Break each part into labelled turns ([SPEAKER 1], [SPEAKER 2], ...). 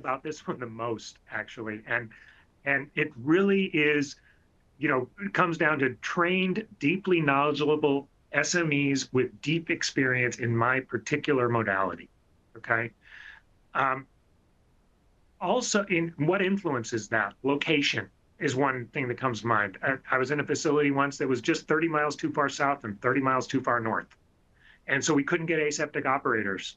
[SPEAKER 1] about this one the most, actually. And it really is, it comes down to trained, deeply knowledgeable SMEs with deep experience in my particular modality. Okay. Also, in what influences that? Location is one thing that comes to mind. I was in a facility once that was just 30 miles too far south and 30 miles too far north. And so we couldn't get aseptic operators.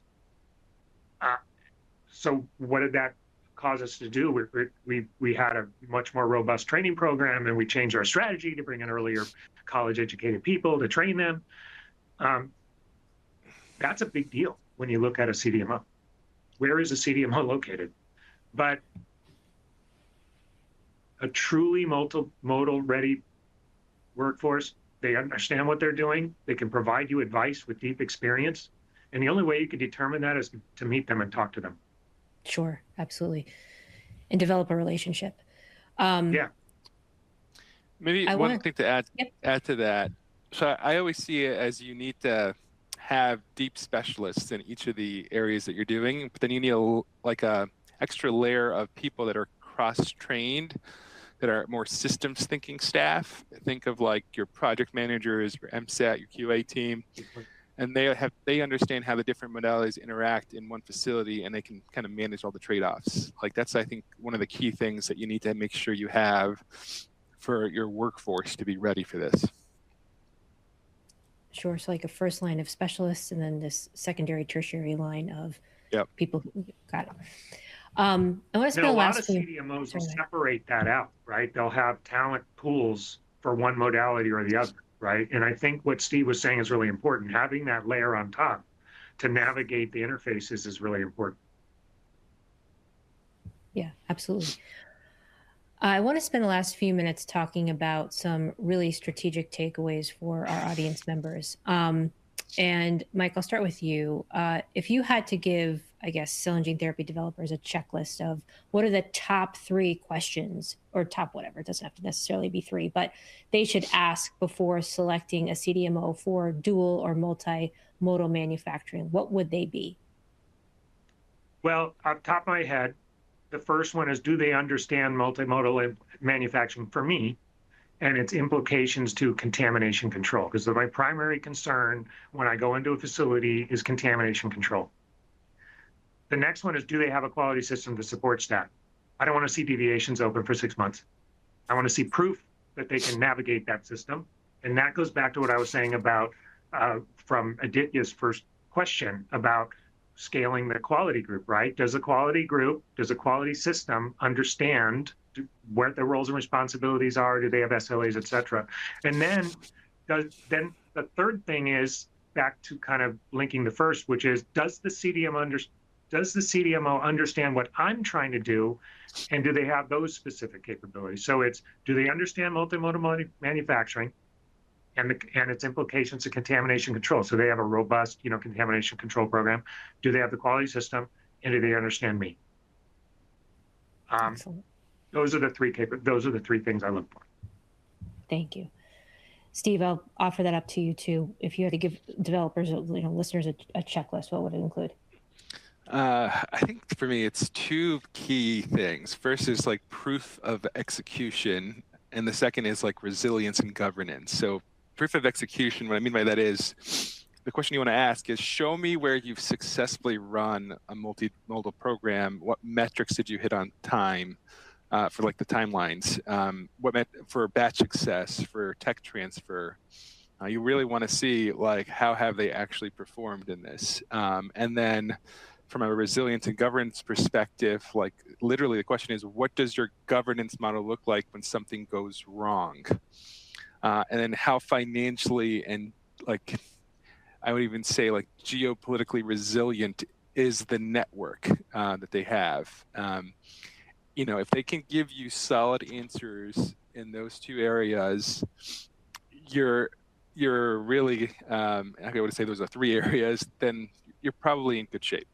[SPEAKER 1] So what did that cause us to do? We had a much more robust training program, and we changed our strategy to bring in earlier college-educated people to train them. That's a big deal when you look at a CDMO. Where is a CDMO located? But a truly multimodal ready workforce, they understand what they're doing. They can provide you advice with deep experience. And the only way you can determine that is to meet them and talk to them.
[SPEAKER 2] Sure, absolutely. And develop a relationship.
[SPEAKER 1] Yeah.
[SPEAKER 3] Maybe one thing to add to that. So I always see it as you need to have deep specialists in each of the areas that you're doing, but then you need a extra layer of people that are cross-trained, that are more systems thinking staff. Think of like your project managers, your MSAT, your QA team, and they understand how the different modalities interact in one facility, and they can kind of manage all the trade-offs. Like that's, I think, one of the key things that you need to make sure you have for your workforce to be ready for this.
[SPEAKER 2] Sure. So like a first line of specialists, and then this secondary, tertiary line of people who got it. I want to spend
[SPEAKER 1] a lot of CDMOs will separate that out, right? They'll have talent pools for one modality or the other, right? And I think what Steve was saying is really important. Having that layer on top to navigate the interfaces is really important.
[SPEAKER 2] Yeah, absolutely. I want to spend the last few minutes talking about some really strategic takeaways for our audience members. And Mike, I'll start with you. If you had to give, I guess, cell and gene therapy developers a checklist of what are the top 3 questions, or top whatever, it doesn't have to necessarily be 3, but they should ask before selecting a CDMO for dual or multimodal manufacturing, what would they be?
[SPEAKER 1] Well, off the top of my head, the first one is, do they understand multimodal manufacturing for me and its implications to contamination control? Because my primary concern when I go into a facility is contamination control. The next one is, do they have a quality system to support that? I don't want to see deviations open for 6 months. I want to see proof that they can navigate that system. And that goes back to what I was saying about from Aditya's first question about scaling the quality group, right? Does the quality system understand what their roles and responsibilities are? Do they have SLAs, et cetera? And then the third thing is back to kind of linking the first, which is, does the CDMO understand what I'm trying to do? And do they have those specific capabilities? So it's, do they understand multimodal manufacturing and its implications to contamination control? So they have a robust, contamination control program. Do they have the quality system, and do they understand me? Those are the 3 things I look for.
[SPEAKER 2] Thank you, Steve. I'll offer that up to you too. If you had to give developers, listeners, a checklist, what would it include?
[SPEAKER 3] I think for me, it's 2 key things. First is like proof of execution, and the second is like resilience and governance. So proof of execution, what I mean by that is, the question you want to ask is, show me where you've successfully run a multimodal program. What metrics did you hit on time for like the timelines? For batch success, for tech transfer? You really want to see like, how have they actually performed in this? And then from a resilience and governance perspective, like literally the question is, what does your governance model look like when something goes wrong? And then how financially and like, I would even say like geopolitically resilient is the network that they have. If they can give you solid answers in those 2 areas, you're really, I would say those are 3 areas, then you're probably in good shape.